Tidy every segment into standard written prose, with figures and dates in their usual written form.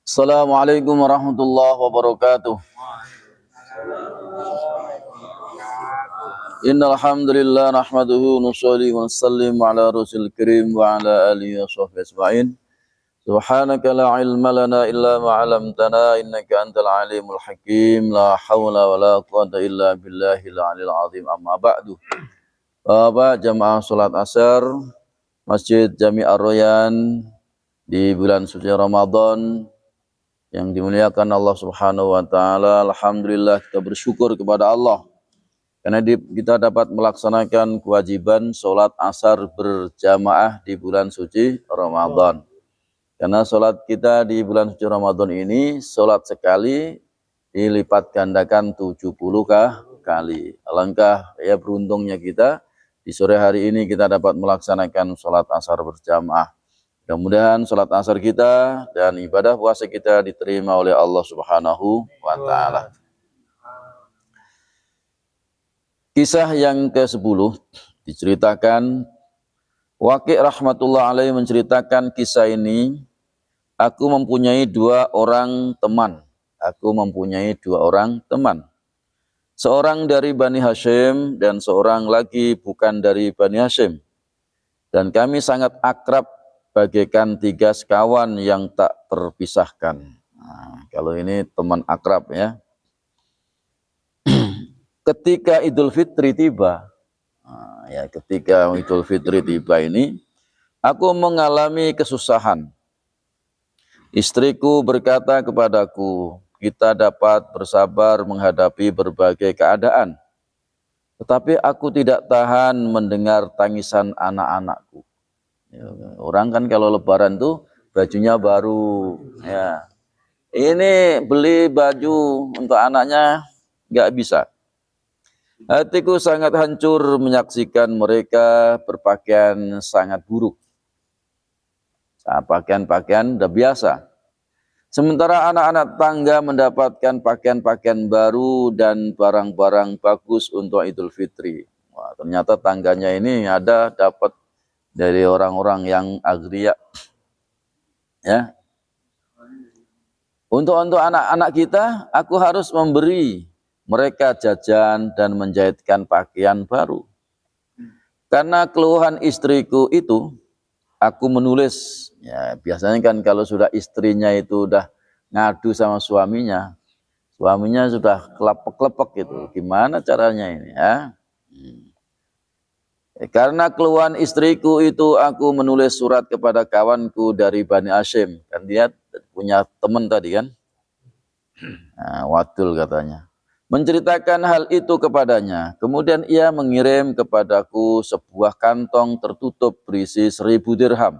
Assalamualaikum warahmatullahi wabarakatuh. Innal hamdalillah nahmaduhu wa nusalli wa nusallim ala rasulil karim wa ala alihi wa sahbihi ajma'in. Subhanaka la ilma lana illa ma 'allamtana innaka antal alimul hakim. La haula wa la quwwata illa billahil aliyil azim. Amma ba'du. Bapak jamaah salat asar Masjid Jami' Ar-Royan di bulan suci Ramadan yang dimuliakan Allah Subhanahu wa taala. Alhamdulillah kita bersyukur kepada Allah karena kita dapat melaksanakan kewajiban sholat asar berjamaah di bulan suci Ramadan. Karena sholat kita di bulan suci Ramadan ini, sholat sekali dilipat gandakan 70 kali. Alangkah ya beruntungnya kita, di sore hari ini kita dapat melaksanakan sholat asar berjamaah. Mudah-mudahan sholat asar kita dan ibadah puasa kita diterima oleh Allah Subhanahu wa ta'ala. Kisah yang ke-10 diceritakan, Waqi' rahmatullah alaih menceritakan kisah ini. Aku mempunyai dua orang teman. Seorang dari Bani Hashim dan seorang lagi bukan dari Bani Hashim. Dan kami sangat akrab bagaikan tiga sekawan yang tak terpisahkan. Nah, kalau ini teman akrab ya. Ketika Idul Fitri tiba, ini, aku mengalami kesusahan. Istriku berkata kepadaku, kita dapat bersabar menghadapi berbagai keadaan. Tetapi aku tidak tahan mendengar tangisan anak-anakku. Orang kan kalau lebaran tuh bajunya baru. Ya. Ini beli baju untuk anaknya nggak bisa. Hatiku sangat hancur menyaksikan mereka berpakaian sangat buruk. Pakaian-pakaian udah biasa. Sementara anak-anak tangga mendapatkan pakaian-pakaian baru dan barang-barang bagus untuk Idul Fitri. Wah, ternyata tangganya ini ada dapat dari orang-orang yang agriya. Ya. Untuk anak-anak kita, aku harus memberi mereka jajan dan menjahitkan pakaian baru. Karena keluhan istriku itu, aku menulis. Ya, biasanya kan kalau sudah istrinya itu udah ngadu sama suaminya sudah kelepek-kelepek gitu. Gimana caranya ini ya? Karena keluhan istriku itu, aku menulis surat kepada kawanku dari Bani Hashim. Kan dia punya teman tadi kan? Nah, Wadul katanya. Menceritakan hal itu kepadanya. Kemudian ia mengirim kepadaku sebuah kantong tertutup berisi 1000 dirham.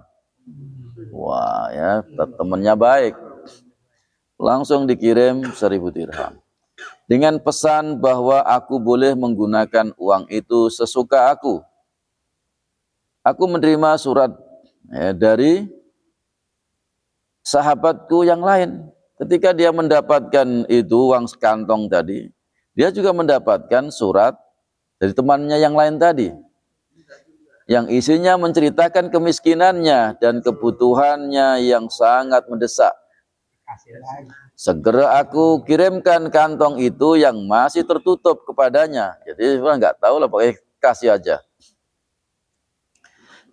Wah ya, temannya baik. Langsung dikirim 1000 dirham. Dengan pesan bahwa aku boleh menggunakan uang itu sesuka aku. Aku menerima surat dari sahabatku yang lain. Ketika dia mendapatkan itu uang sekantong tadi, dia juga mendapatkan surat dari temannya yang lain tadi, yang isinya menceritakan kemiskinannya dan kebutuhannya yang sangat mendesak. Segera aku kirimkan kantong itu yang masih tertutup kepadanya. Jadi nggak tahu lah, pakai kasih aja.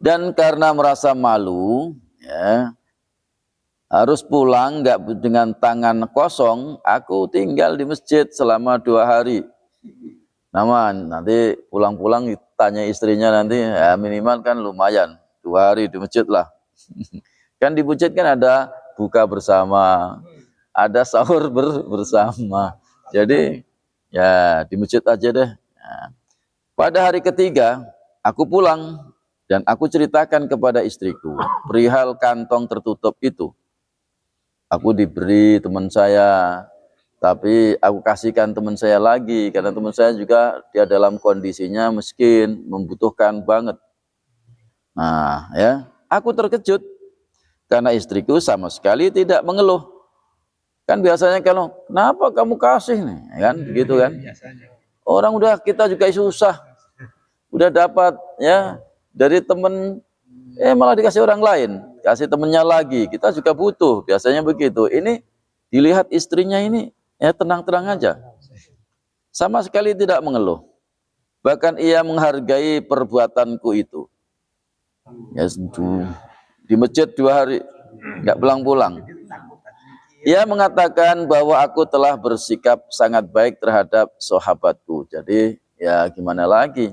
Dan karena merasa malu, ya, harus pulang nggak dengan tangan kosong, aku tinggal di masjid selama 2 hari. Nanti pulang-pulang tanya istrinya nanti, ya minimal kan lumayan 2 hari di masjid lah. Kan di masjid kan ada buka bersama, ada sahur bersama. Jadi ya di masjid aja deh. Nah, pada hari ketiga aku pulang dan aku ceritakan kepada istriku perihal kantong tertutup itu. Aku diberi teman saya, tapi aku kasihkan teman saya lagi, karena teman saya juga dia dalam kondisinya miskin, membutuhkan banget. Nah ya, aku terkejut, karena istriku sama sekali tidak mengeluh. Kan biasanya kalau, kenapa kamu kasih nih, kan begitu kan? Orang udah kita juga susah, udah dapat ya dari temen malah dikasih orang lain, kasih temennya lagi. Kita juga butuh, biasanya begitu. Ini dilihat istrinya ini tenang-tenang aja, sama sekali tidak mengeluh. Bahkan ia menghargai perbuatanku itu. Ya, di masjid 2 hari nggak pulang-pulang. Ia mengatakan bahwa aku telah bersikap sangat baik terhadap sahabatku. Jadi ya gimana lagi,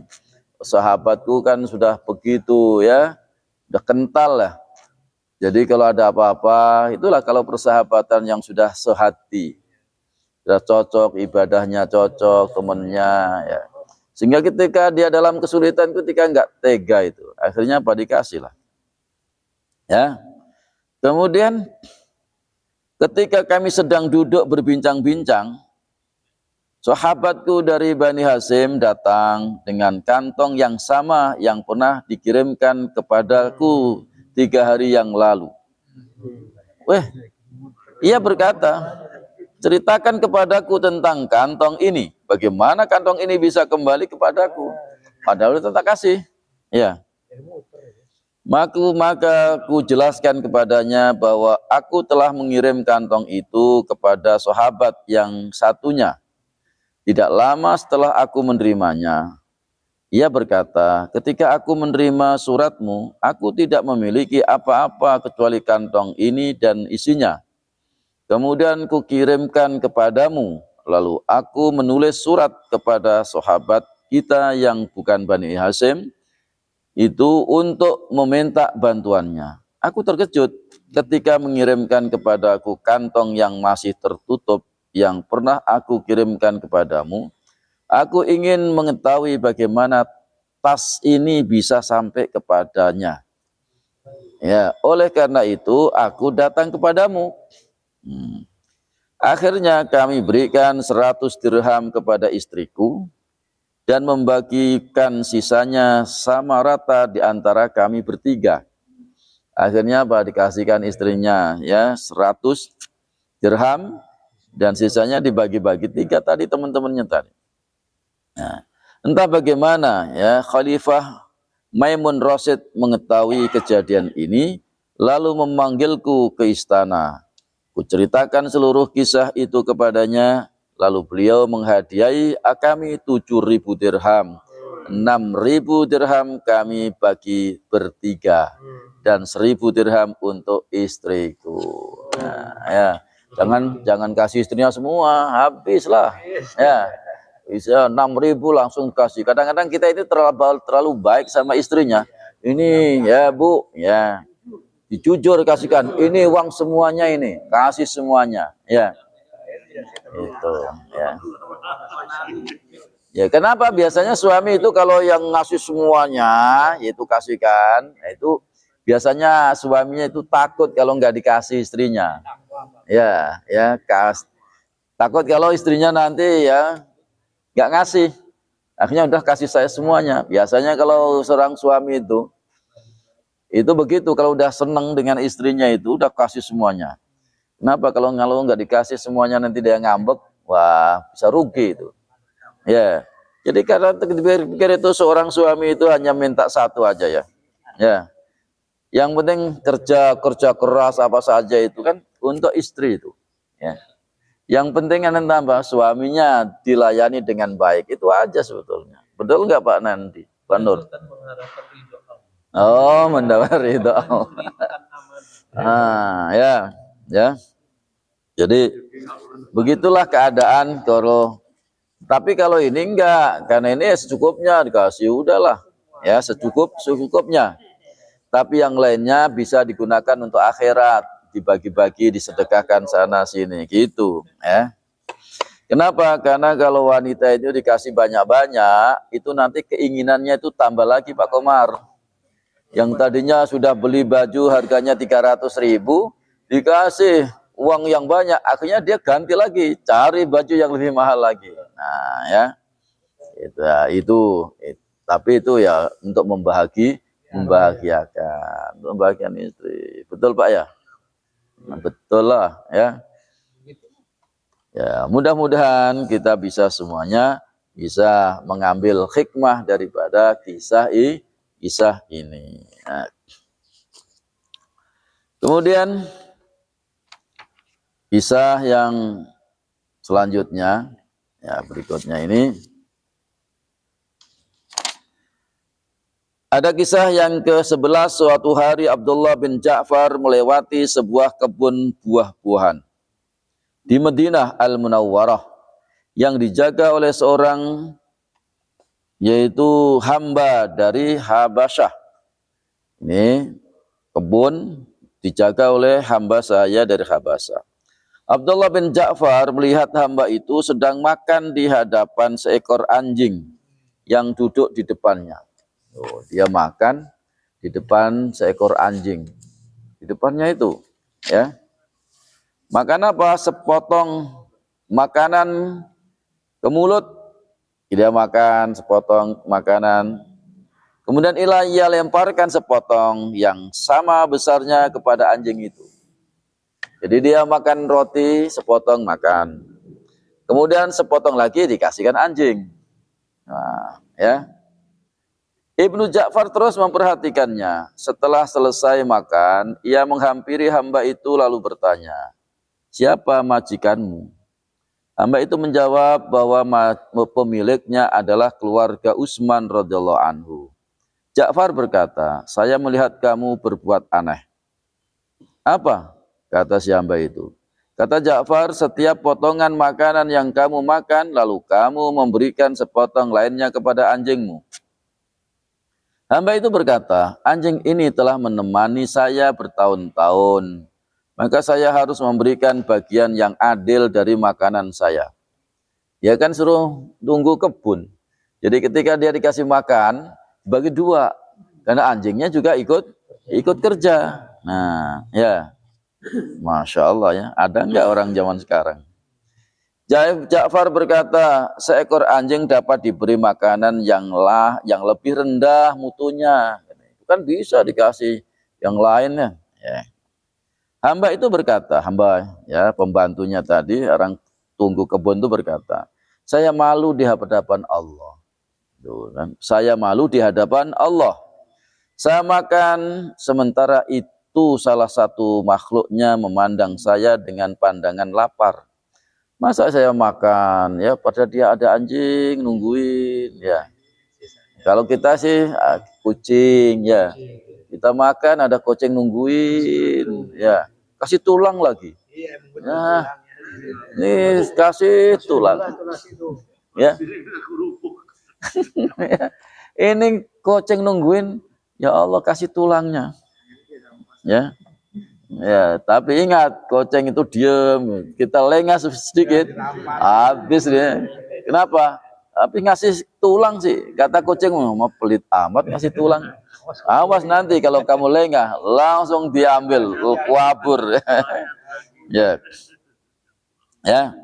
sahabatku kan sudah begitu ya, udah kental lah. Jadi kalau ada apa-apa, itulah kalau persahabatan yang sudah sehati, sudah cocok, ibadahnya cocok, temennya ya. Sehingga ketika dia dalam kesulitan, ketika nggak tega itu, akhirnya apa, dikasih lah. Ya. Kemudian ketika kami sedang duduk berbincang-bincang, sahabatku dari Bani Hasyim datang dengan kantong yang sama yang pernah dikirimkan kepadaku 3 hari yang lalu. Ia berkata, ceritakan kepadaku tentang kantong ini. Bagaimana kantong ini bisa kembali kepadaku? Padahal itu tak kasih. Ya. Maka ku jelaskan kepadanya bahwa aku telah mengirim kantong itu kepada sahabat yang satunya. Tidak lama setelah aku menerimanya, ia berkata, ketika aku menerima suratmu, aku tidak memiliki apa-apa kecuali kantong ini dan isinya. Kemudian kukirimkan kepadamu, lalu aku menulis surat kepada sahabat kita yang bukan Bani Hasyim itu untuk meminta bantuannya. Aku terkejut ketika mengirimkan kepadaku kantong yang masih tertutup yang pernah aku kirimkan kepadamu. Aku ingin mengetahui bagaimana tas ini bisa sampai kepadanya. Ya, oleh karena itu aku datang kepadamu. Akhirnya kami berikan 100 dirham kepada istriku dan membagikan sisanya sama rata di antara kami bertiga. Akhirnya apa, dikasihkan istrinya ya 100 dirham dan sisanya dibagi-bagi 3 tadi teman-temannya tadi. Nah, entah bagaimana ya Khalifah Maimun Rasyid mengetahui kejadian ini lalu memanggilku ke istana. Kuceritakan seluruh kisah itu kepadanya, lalu beliau menghadiahi kami 7.000 dirham. 6.000 dirham kami bagi bertiga dan 1.000 dirham untuk istriku. Nah, ya, jangan kasih istrinya semua, habislah. Ya. Bisa 6.000 langsung kasih. Kadang-kadang kita itu terlalu baik sama istrinya. Ini ya Bu, ya. Dijujur kasihkan, ini uang semuanya, ini kasih semuanya, ya itu ya. Ya kenapa biasanya suami itu kalau yang ngasih semuanya yaitu kasihkan, itu biasanya suaminya itu takut kalau nggak dikasih istrinya, ya takut kalau istrinya nanti ya nggak ngasih, akhirnya udah kasih saya semuanya. Biasanya kalau seorang suami itu begitu, kalau udah seneng dengan istrinya itu udah kasih semuanya. Kenapa kalau nggak dikasih semuanya nanti dia ngambek, wah bisa rugi itu. Ya, jadi karena pikir itu seorang suami itu hanya minta satu aja ya. Ya, yang penting kerja keras apa saja itu kan untuk istri itu. Ya, yang penting kan tambah suaminya dilayani dengan baik, itu aja sebetulnya. Betul nggak Pak Nandi, Pak Nur? Oh, mendapat ridho. Ya. Jadi begitulah keadaan kalau. Tapi kalau ini enggak, karena ini secukupnya dikasih, udahlah, ya secukupnya. Tapi yang lainnya bisa digunakan untuk akhirat, dibagi-bagi, disedekahkan sana sini, gitu. Ya. Kenapa? Karena kalau wanita itu dikasih banyak-banyak, itu nanti keinginannya itu tambah lagi Pak Komar. Yang tadinya sudah beli baju harganya 300.000, dikasih uang yang banyak, akhirnya dia ganti lagi, cari baju yang lebih mahal lagi. Nah ya, itu. Tapi itu ya untuk membahagiakan, membahagiakan istri. Betul Pak ya? Nah, betul lah ya. Ya mudah-mudahan kita bisa semuanya bisa mengambil hikmah daripada kisah kisah ini. Nah. Kemudian kisah yang selanjutnya, ya berikutnya ini. Ada kisah yang ke-11, suatu hari Abdullah bin Ja'far melewati sebuah kebun buah-buahan di Madinah Al-Munawwarah yang dijaga oleh seorang yaitu hamba dari Habasyah. Ini kebun dijaga oleh hamba saya dari Habasyah. Abdullah bin Ja'far melihat hamba itu sedang makan di hadapan seekor anjing yang duduk di depannya. Dia makan di depan seekor anjing. Di depannya itu, ya. Makan apa? Sepotong makanan ke mulut. Dia makan sepotong makanan. Kemudian ia lemparkan sepotong yang sama besarnya kepada anjing itu. Jadi dia makan roti, sepotong makan. Kemudian sepotong lagi dikasihkan anjing. Nah, ya. Ibnu Ja'far terus memperhatikannya. Setelah selesai makan, ia menghampiri hamba itu lalu bertanya, "Siapa majikanmu?" Hamba itu menjawab bahwa pemiliknya adalah keluarga Utsman radhiyallahu anhu. Ja'far berkata, "Saya melihat kamu berbuat aneh." "Apa?" kata si hamba itu. Kata Ja'far, "Setiap potongan makanan yang kamu makan, lalu kamu memberikan sepotong lainnya kepada anjingmu." Hamba itu berkata, "Anjing ini telah menemani saya bertahun-tahun, maka saya harus memberikan bagian yang adil dari makanan saya." Dia kan suruh tunggu kebun. Jadi ketika dia dikasih makan, bagi dua. Karena anjingnya juga ikut kerja. Nah, ya. Masya Allah ya. Ada enggak orang zaman sekarang? Ja'far berkata, seekor anjing dapat diberi makanan yang lebih rendah mutunya. Itu kan bisa dikasih yang lainnya. Ya. Hamba itu berkata, pembantunya tadi, orang tunggu kebun itu berkata, "Saya malu di hadapan Allah." Saya malu di hadapan Allah. Saya makan, sementara itu salah satu makhluknya memandang saya dengan pandangan lapar. Masa saya makan, ya padahal dia ada anjing nungguin, ya. Kalau kita sih kucing, ya. Kita makan ada kucing nungguin, ya. Kasih tulang lagi. Nah, ini kasih tulang. Ya. Ini kucing nungguin, ya Allah kasih tulangnya. Ya. Ya, tapi ingat, kucing itu diem, kita lengah sedikit, habis dia. Kenapa? Tapi ngasih tulang sih, kata kucing, mau pelit amat ngasih tulang. Awas nanti kalau kamu lengah, langsung diambil, kabur. Ya, ya.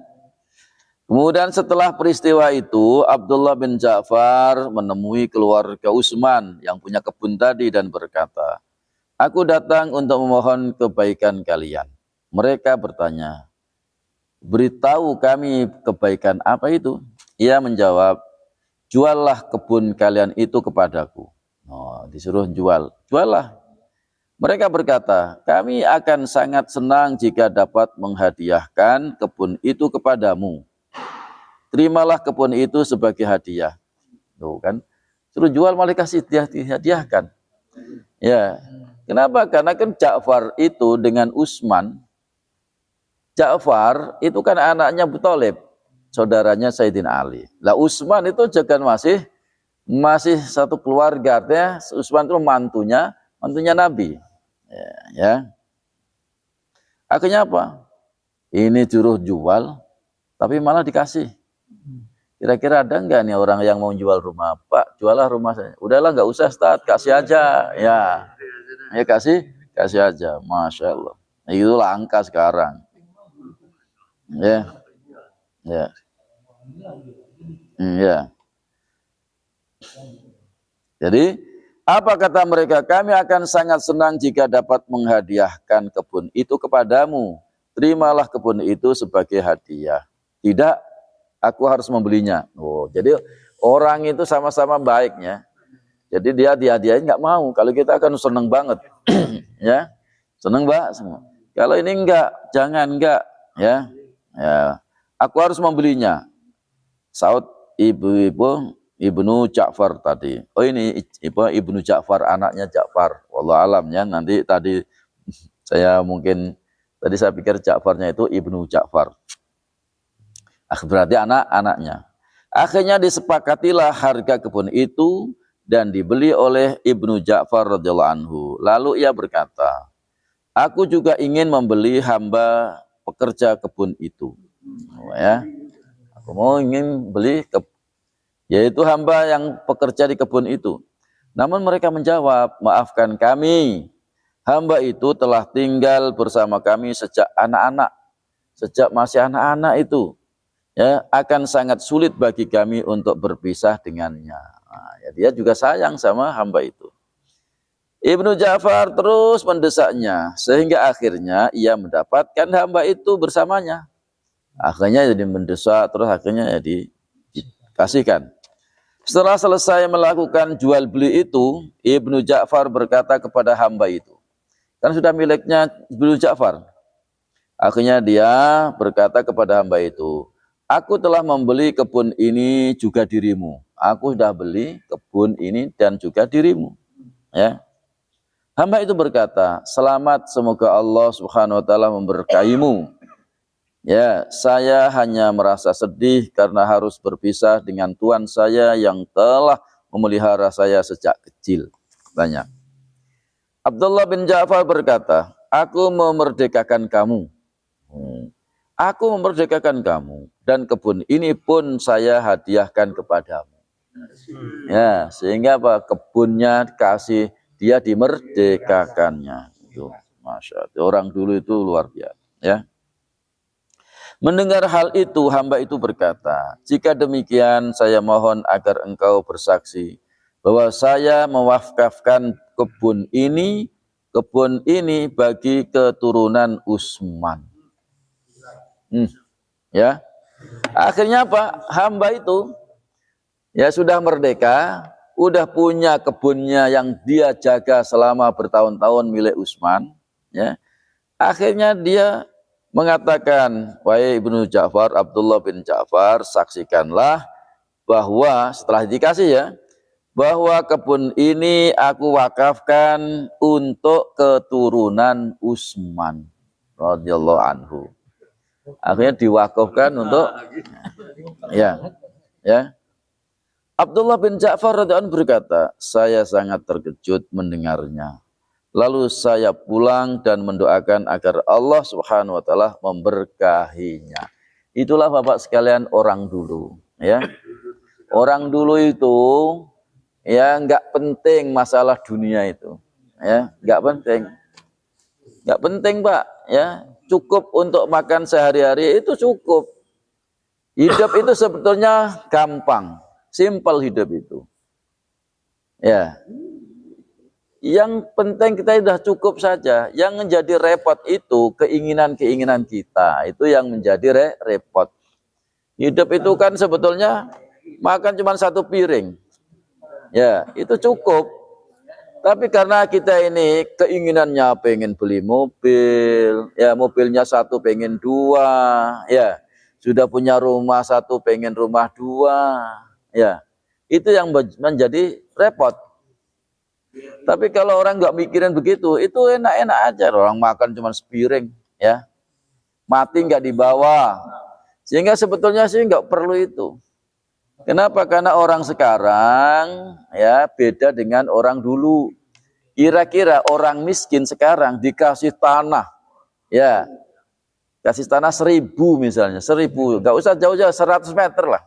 Kemudian setelah peristiwa itu, Abdullah bin Ja'far menemui keluarga Utsman yang punya kebun tadi dan berkata, "Aku datang untuk memohon kebaikan kalian." Mereka bertanya, "Beritahu kami kebaikan apa itu?" Ia menjawab, "Juallah kebun kalian itu kepadaku." Oh, disuruh jual. Juallah. Mereka berkata, "Kami akan sangat senang jika dapat menghadiahkan kebun itu kepadamu. Terimalah kebun itu sebagai hadiah." Tuh kan, suruh jual malah kasih hadiahkan. Ya. Kenapa? Karena kan Ja'far itu dengan Utsman. Ja'far itu kan anaknya Abu Thalib, saudaranya Sayyidina Ali. Lah Utsman itu juga masih satu keluarga, artinya Utsman itu mantunya Nabi. Ya. Akhirnya apa? Ini juru jual, tapi malah dikasih. Kira-kira ada enggak nih orang yang mau jual rumah? "Pak, jualah rumah saya." "Udahlah, enggak usah, Ustaz, kasih aja." Ya. Ya kasih aja, Masya Allah. Itu langka sekarang. Ya, ya, ya. Jadi apa kata mereka? "Kami akan sangat senang jika dapat menghadiahkan kebun itu kepadamu. Terimalah kebun itu sebagai hadiah. Tidak, aku harus membelinya." Oh, jadi orang itu sama-sama baiknya. Jadi dia dihadiahin nggak mau. Kalau kita akan seneng banget, ya, seneng mbak semua. Kalau ini enggak, jangan enggak, ya, ya. Aku harus membelinya. Saud Ibnu Ja'far tadi. Oh ini Ibnu Ja'far, anaknya Ja'far. Wallahu alam ya. Nanti tadi saya pikir Ja'farnya itu Ibnu Ja'far. Berarti anak-anaknya. Akhirnya disepakatilah harga kebun itu dan dibeli oleh Ibnu Ja'far radhiyallahu anhu. Lalu ia berkata, aku juga ingin membeli hamba pekerja kebun itu. Ya. Aku ingin beli yaitu hamba yang bekerja di kebun itu. Namun mereka menjawab, maafkan kami, hamba itu telah tinggal bersama kami sejak anak-anak, sejak masih anak-anak itu, ya akan sangat sulit bagi kami untuk berpisah dengannya. Nah, ya, dia juga sayang sama hamba itu. Ibnu Ja'far terus mendesaknya sehingga akhirnya ia mendapatkan hamba itu bersamanya. Akhirnya jadi mendesak, terus akhirnya ya dikasihkan. Setelah selesai melakukan jual beli itu, Ibnu Ja'far berkata kepada hamba itu, kan sudah miliknya Ibnu Ja'far. Akhirnya dia berkata kepada hamba itu, aku telah membeli kebun ini juga dirimu. Aku sudah beli kebun ini dan juga dirimu. Ya. Hamba itu berkata, selamat, semoga Allah Subhanahu wa taala memberkahimu. Ya, saya hanya merasa sedih karena harus berpisah dengan Tuhan saya yang telah memelihara saya sejak kecil. Banyak. Abdullah bin Ja'far berkata, aku memerdekakan kamu. Aku memerdekakan kamu dan kebun ini pun saya hadiahkan kepadamu. Ya, sehingga apa? Kebunnya kasih, dia dimerdekakannya. Itu, Masya Allah. Orang dulu itu luar biasa. Ya. Mendengar hal itu, hamba itu berkata, jika demikian saya mohon agar engkau bersaksi bahwa saya mewakafkan kebun ini bagi keturunan Utsman. Ya, akhirnya apa? Hamba itu ya sudah merdeka, udah punya kebunnya yang dia jaga selama bertahun-tahun milik Utsman. Ya, akhirnya dia mengatakan, wahai Ibnu Ja'far, Abdullah bin Ja'far, saksikanlah bahwa setelah dikasih ya, bahwa kebun ini aku wakafkan untuk keturunan Utsman radhiyallahu anhu. Akhirnya diwakafkan untuk ya. Abdullah bin Ja'far radhiyallahu anhu berkata, saya sangat terkejut mendengarnya. Lalu saya pulang dan mendoakan agar Allah Subhanahu wa taala memberkahinya. Itulah Bapak sekalian orang dulu, ya. Orang dulu itu ya enggak penting masalah dunia itu. Ya, enggak penting. Enggak penting, Pak, ya. Cukup untuk makan sehari-hari itu cukup. Hidup itu sebetulnya gampang, simpel hidup itu. Ya. Yang penting kita sudah cukup saja. Yang menjadi repot itu keinginan-keinginan kita. Itu yang menjadi repot. Hidup itu kan sebetulnya makan cuma satu piring. Ya, itu cukup. Tapi karena kita ini keinginannya pengen beli mobil, ya mobilnya satu pengen dua, ya sudah punya rumah satu pengen rumah dua, ya itu yang menjadi repot. Tapi kalau orang nggak mikirin begitu, itu enak-enak aja. Orang makan cuma sepiring, ya. Mati nggak dibawa. Sehingga sebetulnya sih nggak perlu itu. Kenapa? Karena orang sekarang ya beda dengan orang dulu. Kira-kira orang miskin sekarang dikasih tanah, ya, kasih tanah 1000 misalnya, 1000, nggak usah jauh-jauh, 100 meter lah,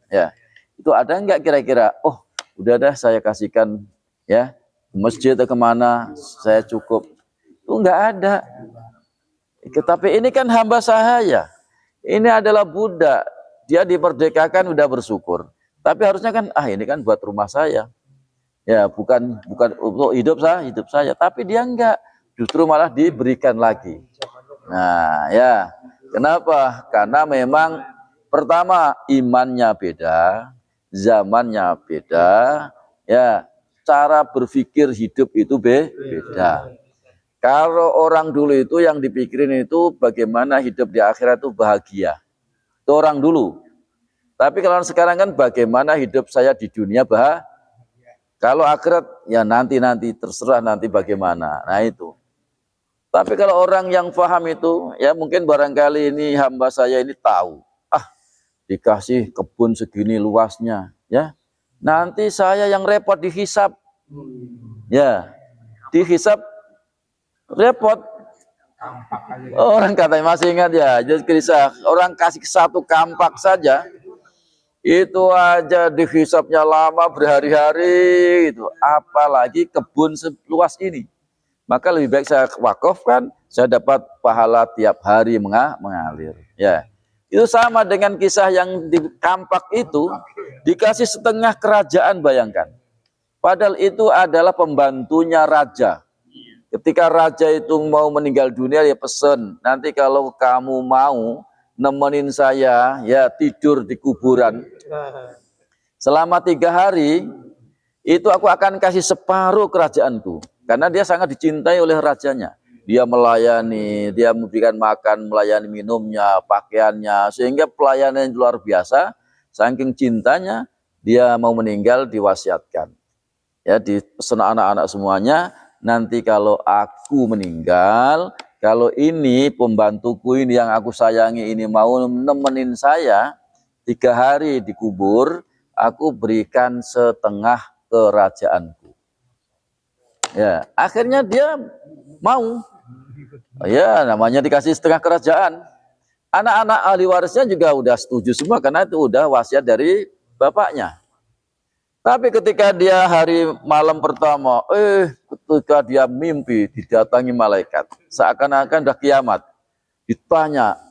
ya. Itu ada nggak kira-kira? Oh, udah dah saya kasihkan, ya. Masjid atau kemana, saya cukup. Itu enggak ada. Tapi ini kan hamba sahaya. Ini adalah budak. Dia diperdekakan udah bersyukur. Tapi harusnya kan, ini kan buat rumah saya. Ya, bukan untuk hidup saya. Tapi dia enggak. Justru malah diberikan lagi. Nah, ya. Kenapa? Karena memang pertama imannya beda, zamannya beda, ya. cara berpikir hidup itu beda. Kalau orang dulu itu yang dipikirin itu bagaimana hidup di akhirat itu bahagia. Itu orang dulu. Tapi kalau sekarang kan bagaimana hidup saya di dunia bahagia. Kalau akhirat ya nanti terserah nanti bagaimana. Nah itu. Tapi kalau orang yang paham itu ya mungkin barangkali ini hamba saya ini tahu. Dikasih kebun segini luasnya ya. Nanti saya yang repot dihisap. Ya. Dihisap repot. Orang katanya masih ingat ya, jadi kisah orang kasih satu kampak saja itu aja dihisapnya lama berhari-hari itu, apalagi kebun seluas ini. Maka lebih baik saya wakafkan, saya dapat pahala tiap hari mengalir. Ya, itu sama dengan kisah yang di kampak itu dikasih setengah kerajaan, bayangkan. Padahal itu adalah pembantunya raja. Ketika raja itu mau meninggal dunia, dia pesen, nanti kalau kamu mau nemenin saya, ya tidur di kuburan. Selama 3 hari, itu aku akan kasih separuh kerajaanku. Karena dia sangat dicintai oleh rajanya. Dia melayani, dia memberikan makan, melayani minumnya, pakaiannya. Sehingga pelayanan yang luar biasa, saking cintanya, dia mau meninggal diwasiatkan. Ya, dipesan anak-anak semuanya, nanti kalau aku meninggal, kalau ini pembantuku ini yang aku sayangi ini mau nemenin saya 3 hari dikubur, aku berikan setengah kerajaanku. Ya, akhirnya dia mau. Ya, namanya dikasih setengah kerajaan. Anak-anak ahli warisnya juga udah setuju semua karena itu udah wasiat dari bapaknya. Tapi ketika dia hari malam pertama, ketika dia mimpi didatangi malaikat, seakan-akan dah kiamat. Ditanya,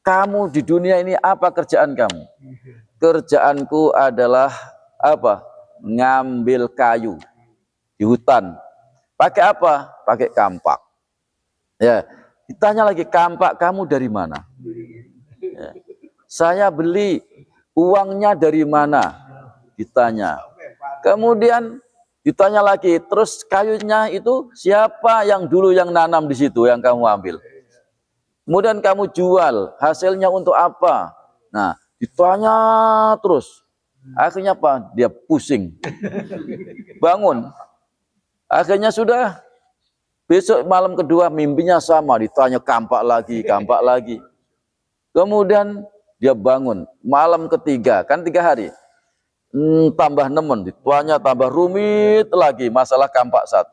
kamu di dunia ini apa kerjaan kamu? Kerjaanku adalah apa? Ngambil kayu di hutan. Pakai apa? Pakai kampak. Ya, ditanya lagi, kampak kamu dari mana? Ya. Saya beli, uangnya dari mana? Ditanya. Kemudian ditanya lagi, terus kayunya itu siapa yang dulu yang nanam di situ yang kamu ambil? Kemudian kamu jual, hasilnya untuk apa? Nah, ditanya terus. Akhirnya apa? Dia pusing. Bangun. Akhirnya sudah besok malam kedua mimpinya sama, ditanya kampak lagi. Kemudian dia bangun malam ketiga, kan 3 hari. Tambah nemen, dituanya tambah rumit lagi masalah kampak 1.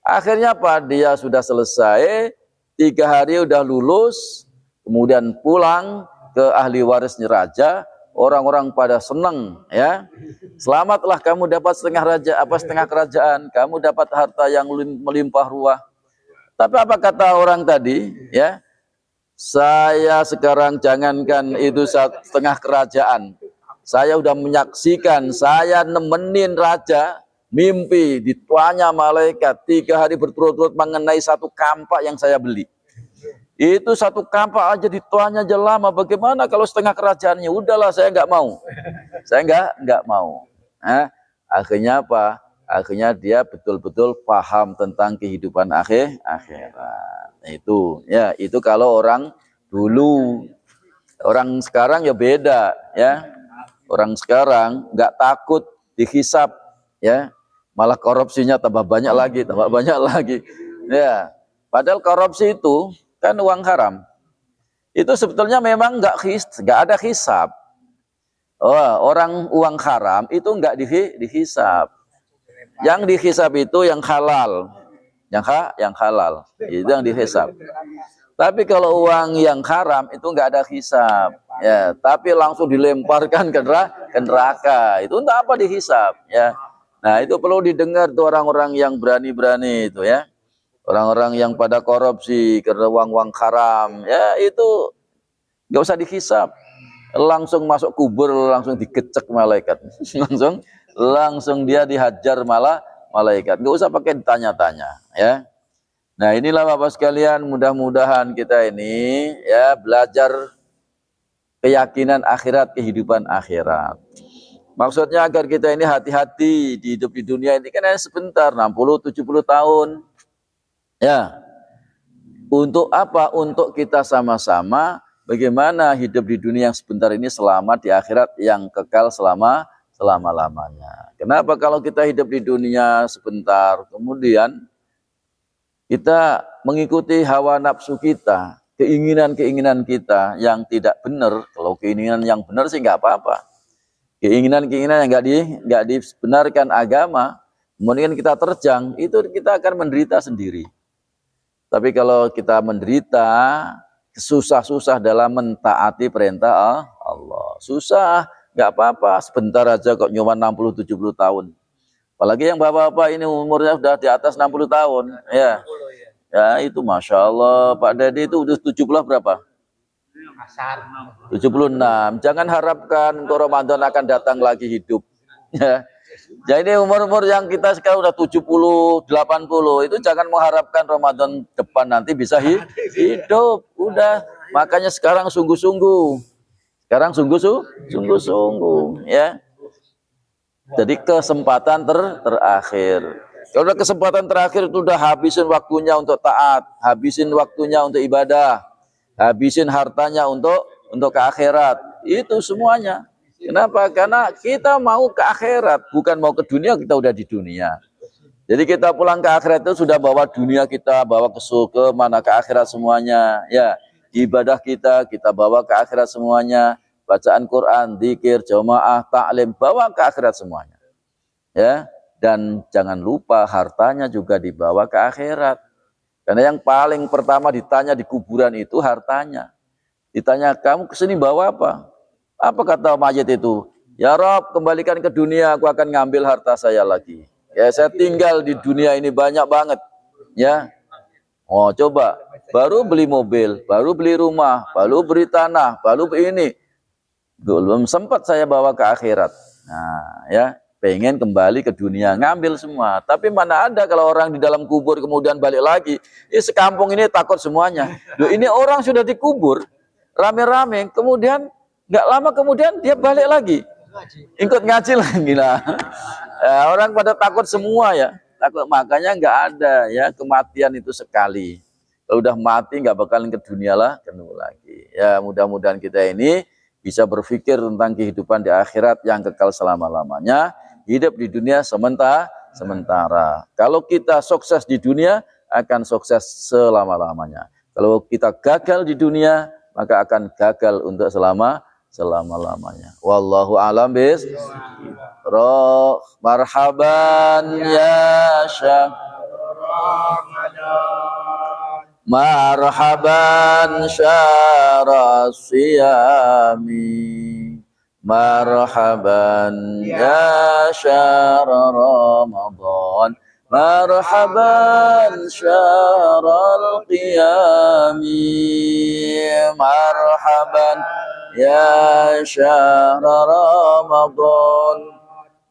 Akhirnya apa? Dia sudah selesai 3 hari udah lulus, kemudian pulang ke ahli warisnya raja. Orang-orang pada senang ya. Selamatlah kamu dapat setengah kerajaan, kamu dapat harta yang melimpah ruah. Tapi apa kata orang tadi ya? Saya sekarang jangankan itu setengah kerajaan. Saya udah menyaksikan, saya nemenin raja mimpi, ditanya malaikat 3 hari berturut-turut mengenai satu kampak yang saya beli. Itu satu kampak aja dituanya aja lama, bagaimana kalau setengah kerajaannya? Udahlah, saya nggak mau. Saya nggak mau. Akhirnya apa? Akhirnya dia betul-betul paham tentang kehidupan akhirat. Itu ya, itu kalau orang dulu. Orang sekarang ya beda ya. Orang sekarang nggak takut dihisap ya, malah korupsinya tambah banyak lagi ya. Padahal korupsi itu kan uang haram. Itu sebetulnya memang nggak ada hisap. Orang uang haram itu nggak dihisap. Yang dihisap itu yang halal, yang halal itu yang dihisap. Tapi kalau uang yang haram itu nggak ada hisap, ya. Tapi langsung dilemparkan ke neraka. Itu untuk apa dihisap, ya? Nah itu perlu didengar tuh orang-orang yang berani-berani itu, ya. Orang-orang yang pada korupsi karena uang-uang haram, ya itu nggak usah dihisap. Langsung masuk kubur, langsung dikecek malaikat, langsung dia dihajar malaikat. Nggak usah pakai ditanya-tanya, ya. Nah inilah Bapak sekalian, mudah-mudahan kita ini ya belajar keyakinan akhirat, kehidupan akhirat. Maksudnya agar kita ini hati-hati di hidup di dunia ini kan hanya sebentar, 60-70 tahun. Ya. Untuk apa? Untuk kita sama-sama bagaimana hidup di dunia yang sebentar ini selamat di akhirat yang kekal selama-lamanya. Kenapa kalau kita hidup di dunia sebentar, kemudian kita mengikuti hawa nafsu kita, keinginan-keinginan kita yang tidak benar. Kalau keinginan yang benar sih nggak apa-apa. Keinginan-keinginan yang nggak dibenarkan agama, kemudian kita terjang, itu kita akan menderita sendiri. Tapi kalau kita menderita, susah-susah dalam mentaati perintah Allah. Susah, nggak apa-apa, sebentar aja kok cuma 60-70 tahun. Apalagi yang bapak-bapak ini umurnya sudah di atas 60 tahun. Ya, ya itu Masya Allah, Pak Dedi itu udah 70 berapa? 76. Jangan harapkan untuk Ramadan akan datang lagi hidup. Ya. Jadi umur-umur yang kita sekarang udah 70, 80 itu jangan mengharapkan Ramadan depan nanti bisa hidup. Udah, makanya sekarang sungguh-sungguh. Sekarang sungguh-sungguh ya. Jadi kesempatan terakhir. Kalau udah kesempatan terakhir itu udah habisin waktunya untuk taat, habisin waktunya untuk ibadah, habisin hartanya untuk ke akhirat. Itu semuanya. Kenapa? Karena kita mau ke akhirat, bukan mau ke dunia. Kita udah di dunia. Jadi kita pulang ke akhirat itu sudah bawa dunia kita, bawa ke surga, mana ke akhirat semuanya. Ya, ibadah kita bawa ke akhirat semuanya. Bacaan Quran, zikir, jamaah, taklim, bawa ke akhirat semuanya. Ya, dan jangan lupa hartanya juga dibawa ke akhirat. Karena yang paling pertama ditanya di kuburan itu hartanya. Ditanya, kamu kesini bawa apa? Apa kata mayit itu? Ya Rob, kembalikan ke dunia, aku akan ngambil harta saya lagi. Ya, saya tinggal di dunia ini banyak banget. Ya, oh coba, baru beli mobil, baru beli rumah, baru beli tanah, baru ini. Belum sempat saya bawa ke akhirat. Nah, ya, pengen kembali ke dunia, ngambil semua. Tapi mana ada kalau orang di dalam kubur kemudian balik lagi. Sekampung ini takut semuanya. Loh, ini orang sudah dikubur, rame-rame, kemudian nggak lama kemudian dia balik lagi. Ikut ngaji lagi lah. Ya, orang pada takut semua ya. Takut, makanya nggak ada ya kematian itu sekali. Kalau udah mati nggak bakalan ke dunia lah, ketemu lagi. Ya mudah-mudahan kita ini bisa berpikir tentang kehidupan di akhirat yang kekal selama-lamanya. Hidup di dunia sementara. Kalau kita sukses di dunia, akan sukses selama-lamanya. Kalau kita gagal di dunia, maka akan gagal untuk selama-lamanya. Wallahu a'lam bishawab. Marhaban ya Syekh. Marhaban syarasiyami. Marhaban ya syahr Ramadan. Marhaban syahral qiyami. Marhaban ya syahr Ramadan.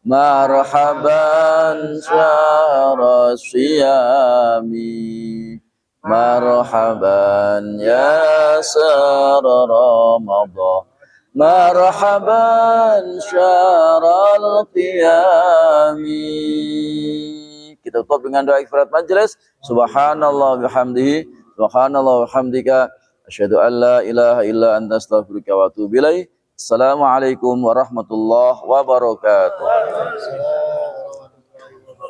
Marhaban syahras siyami. Marhaban ya syahr Ramadan. Marhaban syahral qiyami. Kita tutup dengan doa ifrat majelis. Subhanallah bihamdihi, subhanallah bihamdika, asyhadu an la ilaha illa anta astaghfiruka wa atubu ilaik. Assalamualaikum warahmatullahi wabarakatuh.